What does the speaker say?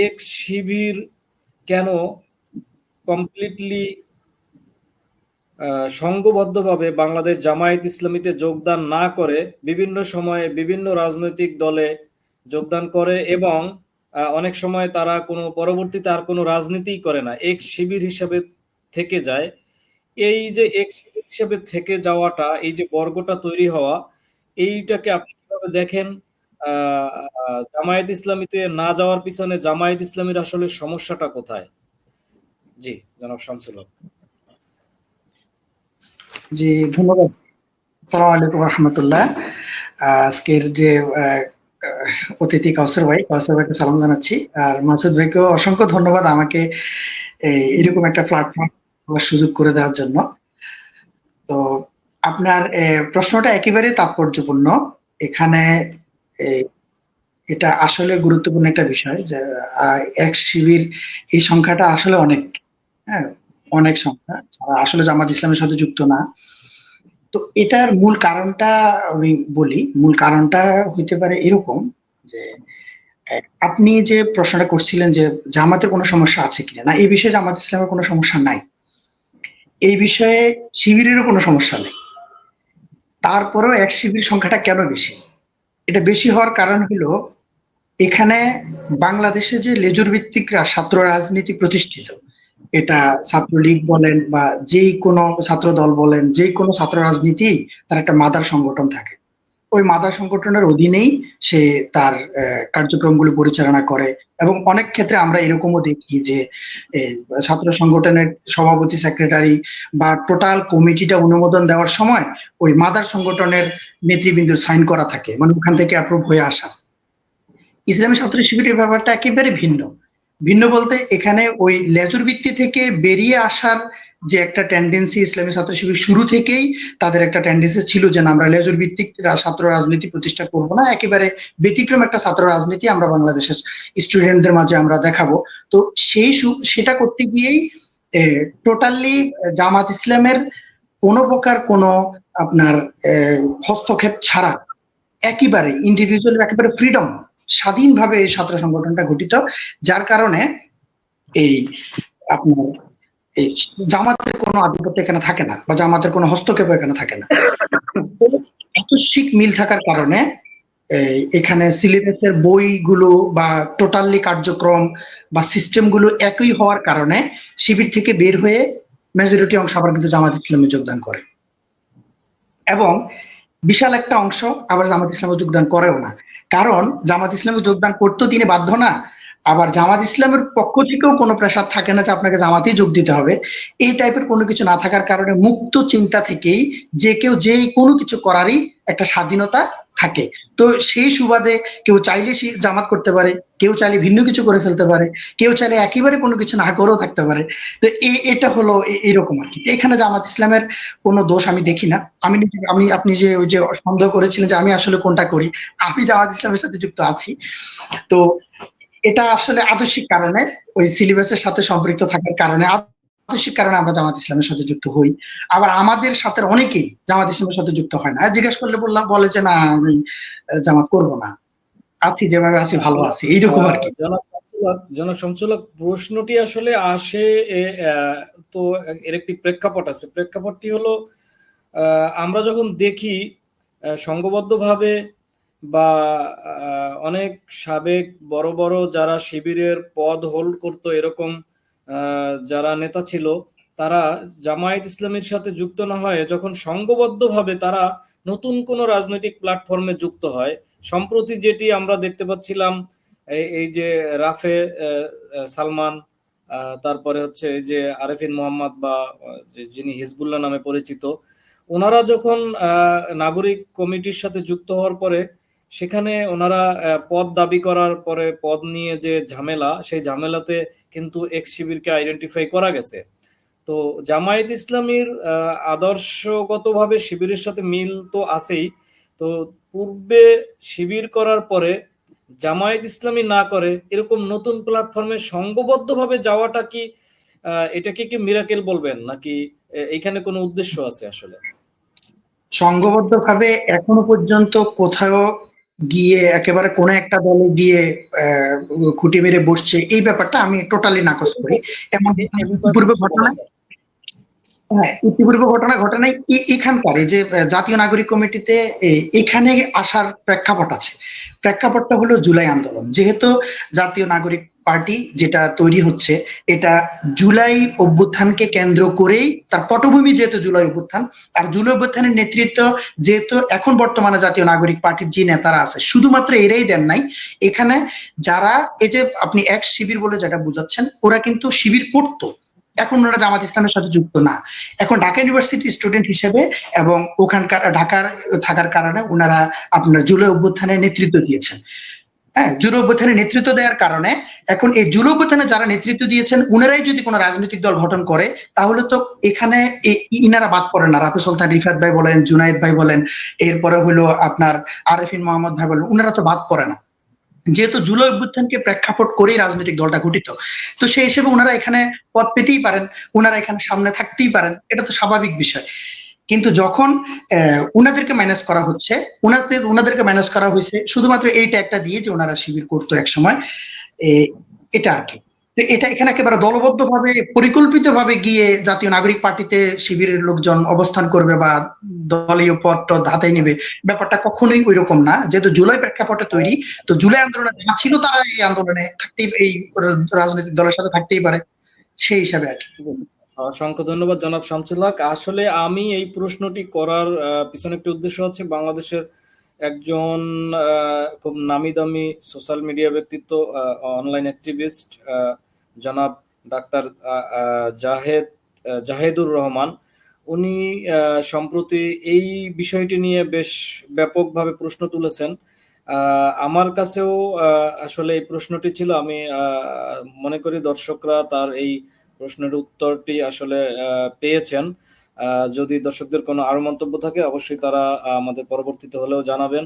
এক শিবির কেন কমপ্লিটলি সংঘবদ্ধভাবে বাংলাদেশ জামায়াত ইসলামীতে যোগদান না করে বিভিন্ন সময়ে বিভিন্ন রাজনৈতিক দলে যোগদান করে এবং অনেক সময় তারা কোনো পরবর্তীতে আর কোনো রাজনীতিই করে না, এক শিবির হিসেবে থেকে যায়। এই যে এক শিবির হিসেবে থেকে যাওয়াটা, এই যে বর্গটা তৈরি হওয়া, এইটাকে আপনি কিভাবে দেখেন? জামায়াত ইসলামীতে না যাওয়ার পিছনে জামায়াত ইসলামীর আসলে সমস্যাটা কোথায়? জি, জনাব শামসুল হক। জি, ধন্যবাদ। আসসালামু আলাইকুম রহমতুল্লাহ। আজকের যে অতিথি কাউসার ভাইকে সালাম জানাচ্ছি, আর মাসুদ ভাইকেও অসংখ্য ধন্যবাদ আমাকে এরকম একটা প্ল্যাটফর্ম সুযোগ করে দেওয়ার জন্য। তো আপনার প্রশ্নটা একেবারে তাৎপর্যপূর্ণ। এখানে এটা আসলে গুরুত্বপূর্ণ একটা বিষয় যে এক শিবির, এই সংখ্যাটা আসলে অনেক, হ্যাঁ, অনেক সংখ্যা আসলে জামাত ইসলামের সাথে যুক্ত না। তো এটার মূল কারণটা আমি বলি। মূল কারণটা হইতে পারে এরকম যে আপনি যে প্রশ্নটা করছিলেন যে জামাতের কোনো সমস্যা আছে কিনা, না এই বিষয়ে জামাত ইসলামের কোনো সমস্যা নাই, এই বিষয়ে শিবিরেরও কোনো সমস্যা নেই। তারপরেও এক শিবির সংখ্যাটা কেন বেশি? এটা বেশি হওয়ার কারণ হলো এখানে বাংলাদেশে যে লেজুর ভিত্তিক ছাত্র রাজনীতি প্রতিষ্ঠিত, এটা ছাত্রলীগ বলেন বা যেই কোনো ছাত্র দল বলেন, যে কোনো ছাত্র রাজনীতি, তার একটা মাদার সংগঠন থাকে। ওই মাদার সংগঠনের অধীনেই সে তার কার্যক্রমগুলো পরিচালনা করে। এবং অনেক ক্ষেত্রে আমরা এরকমও দেখি যে ছাত্র সংগঠনের সভাপতি, সেক্রেটারি বা টোটাল কমিটিটা অনুমোদন দেওয়ার সময় ওই মাদার সংগঠনের নেতৃবৃন্দ সাইন করা থাকে, মানে ওখান থেকে অ্যাপ্রুভ হয়ে আসা। ইসলামী ছাত্র শিবিরের ব্যাপারটা একেবারে ভিন্ন। ভিন্ন বলতে এখানে ওই লেজুর ভিত্তি থেকে বেরিয়ে আসার যে একটা টেন্ডেন্সি, ইসলামী ছাত্র শিবির শুরু থেকেই তাদের একটা টেন্ডেন্সি ছিল যে আমরা লেজুর ভিত্তিক ছাত্র রাজনীতি প্রতিষ্ঠা করব না, একেবারে ব্যতিক্রম একটা ছাত্র রাজনীতি আমরা বাংলাদেশের স্টুডেন্টদের মাঝে আমরা দেখাবো। তো সেটা করতে গিয়েই টোটালি জামাত ইসলামের কোনো প্রকার কোনো আপনার হস্তক্ষেপ ছাড়া একেবারে ইন্ডিভিজুয়াল, একেবারে ফ্রিডম, স্বাধীনভাবে এই ছাত্র সংগঠনটা গঠিত। যার কারণে এই আপনার এই জামাতের কোনো আধিপত্য এখানে থাকে না বা জামাতের কোনো হস্তক্ষেপ এখানে থাকে না। আকস্মিক মিল থাকার কারণে এখানে সিলেবাসের বইগুলো বা টোটালি কার্যক্রম বা সিস্টেমগুলো একই হওয়ার কারণে শিবির থেকে বের হয়ে মেজরিটি অংশ আবার কিন্তু জামাত ইসলামে যোগদান করে, এবং বিশাল একটা অংশ আবার জামাত ইসলামে যোগদান করেও না। কারণ জামাত ইসলামে যোগদান করতেও তিনি বাধ্য না, আবার জামাত ইসলামের পক্ষ থেকেও কোনো প্রেশার থাকে না যে আপনাকে জামাতেই যোগ দিতে হবে। এই টাইপের কোনো কিছু না থাকার কারণে মুক্ত চিন্তা থেকেই যে কেউ যে কোনো কিছু করারই একটা স্বাধীনতা থাকে। তো সেই সুবাদে কেউ চাইলে জামাত করতে পারে, কেউ চাইলে ভিন্ন কিছু করে ফেলতে পারে, কেউ চাইলে একেবারে কোনো কিছু না করেও থাকতে পারে। তো এটা হলো এরকম আর কি। এখানে জামাত ইসলামের কোনো দোষ আমি দেখি না। আপনি যে ওই যে সন্দেহ করেছিলেন যে আমি আসলে কোনটা করি, আমি জামাত ইসলামের সাথে যুক্ত আছি। তো এটা আসলে আদর্শিক কারণে, ওই সিলেবাসের সাথে সম্পৃক্ত থাকার কারণে, আদর্শিক কারণে আমরা জামাত ইসলামের সাথে যুক্ত হই। আবার আমাদের সাথে অনেকেই জামাত ইসলামের সাথে যুক্ত হয় না, জিজ্ঞেস করলে বলে যে না আমি জামাত করব না, আছি যেভাবে আছি ভালো আছি, এইরকম আর কি। জনাব শামসুল হক, প্রশ্নটি আসলে আসে তো এর একটি প্রেক্ষাপট আছে। প্রেক্ষাপটটি হলো আমরা যখন দেখি সংঘবদ্ধভাবে বা অনেক সাবেক বড় বড় যারা শিবিরের পদ হোল্ড করতো, এরকম যারা নেতা ছিল, তারা জামায়াত ইসলামীর সাথে যুক্ত না হয়ে যখন সংঘবদ্ধভাবে তারা নতুন কোন রাজনৈতিক প্ল্যাটফর্মে যুক্ত হয়, সম্প্রতি যেটি আমরা দেখতে পাচ্ছিলাম, এই যে রাফে সালমান, তারপরে হচ্ছে এই যে আরেফিন মোহাম্মদ বা যিনি হিজবুল্লাহ নামে পরিচিত, ওনারা যখন নাগরিক কমিটির সাথে যুক্ত হওয়ার পরে সেখানে ওনারা পদ দাবি করার পরে পদ নিয়ে যে ঝামেলা, সেই ঝামেলাতে কিন্তু এক্স শিবিরকে আইডেন্টিফাই করা গেছে। তো জামায়াত ইসলামীর আদর্শগতভাবে শিবিরের সাথে মিল তো আছেই, তো পূর্বে শিবির করার পরে জামায়াত ইসলামী না করে এরকম নতুন প্ল্যাটফর্মে সংঘবদ্ধভাবে যাওয়াটা কি, এটাকে কি মিরাকেল বলবেন, নাকি এখানে কোনো উদ্দেশ্য আছে? আসলে সংঘবদ্ধভাবে এখনো পর্যন্ত কোথাও গিয়ে একেবারে কোনো একটা দলে গিয়ে খুঁটি মেরে বসছে, এই ব্যাপারটা আমি টোটালি নাকচ করি। এমন পূর্বে ঘটনা, হ্যাঁ, ইতিপূর্বে ঘটনা ঘটে নাই। এখানকার এই যে জাতীয় নাগরিক কমিটিতে এখানে আসার প্রেক্ষাপট আছে। প্রেক্ষাপটটা হলো জুলাই আন্দোলন। যেহেতু জাতীয় নাগরিক পার্টি যেটা তৈরি হচ্ছে, এটা জুলাই অভ্যুত্থানকে কেন্দ্র করেই, তার পটভূমি যেহেতু জুলাই অভ্যুত্থান, আর জুলাই অভ্যুত্থানের নেতৃত্ব যেহেতু এখন বর্তমানে জাতীয় নাগরিক পার্টির যে নেতারা আছে, শুধুমাত্র এরাই দেন নাই। এখানে যারা এই যে আপনি এক শিবির বলে যেটা বুঝাচ্ছেন, ওরা কিন্তু শিবির করতো, এখন ওরা জামাত ইসলামের সাথে যুক্ত না। এখন ঢাকা ইউনিভার্সিটি স্টুডেন্ট হিসেবে এবং ওখানকার ঢাকার থাকার কারণে ওনারা আপনার জুলাই অভ্যুত্থানের নেতৃত্ব দিয়েছেন। হ্যাঁ, জুলাই অভ্যুত্থানের নেতৃত্ব দেওয়ার কারণে এখন এই জুলাই অভ্যুত্থানে যারা নেতৃত্ব দিয়েছেন, উনারাই যদি কোনো রাজনৈতিক দল গঠন করে, তাহলে তো এখানে ইনারা বাদ পড়ে না। রাফি সুলতান রিফাত ভাই বলেন, জুনায়েদ ভাই বলেন, এরপরে হলো আপনার আরেফিন মোহাম্মদ ভাই বলেন, উনারা তো বাদ পড়ে না, যেহেতু জুলাই অভ্যুত্থানকে প্রেক্ষাপট করেই রাজনৈতিক দলটা গঠিত। তো সেই হিসেবে ওনারা এখানে পদ পেতেই পারেন, ওনারা এখানে সামনে থাকতেই পারেন, এটা তো স্বাভাবিক বিষয়। কিন্তু যখন ওনাদেরকে মাইনাস করা হচ্ছে, ওনাদেরকে মাইনাস করা হয়েছে শুধুমাত্র এই ট্যাগটা দিয়ে যে ওনারা শিবির করতো এক সময়, এটা আর কি। তো এটা এখানে একেবারে দলবদ্ধভাবে পরিকল্পিতভাবে গিয়ে জাতীয় নাগরিক পার্টিতে শিবিরের লোকজন অবস্থান করবে বা দলীয় পদ টদ হাতে নিবে, ব্যাপারটা কখনোই ওই রকম না। যেহেতু জুলাই প্রেক্ষাপটে তৈরি, তো জুলাই আন্দোলনে যারা ছিল তারা এই আন্দোলনে থাকতেই, এই রাজনৈতিক দলের সাথে থাকতেই পারে, সেই হিসাবে আর কি। অসংখ্য ধন্যবাদ জনাব শামসুল হক। আসলে আমি এই প্রশ্নটি করার পিছনে একটি উদ্দেশ্য আছে। বাংলাদেশের একজন খুব নামি দামি সোশ্যাল মিডিয়া ব্যক্তিত্ব, অনলাইন অ্যাক্টিভিস্ট, জনাব ডাক্তার জাহেদুর রহমান, উনি সম্প্রতি এই বিষয়টি নিয়ে বেশ ব্যাপকভাবে প্রশ্ন তুলেছেন। আমার কাছেও আসলে এই প্রশ্নটি ছিল। আমি মনে করি দর্শকরা তার এই প্রশ্নের উত্তরটি আসলে পেয়েছেন। যদি দর্শকদের কোনো আরো মন্তব্য থাকে, অবশ্যই তারা আমাদের পরবর্তীতে হলেও জানাবেন।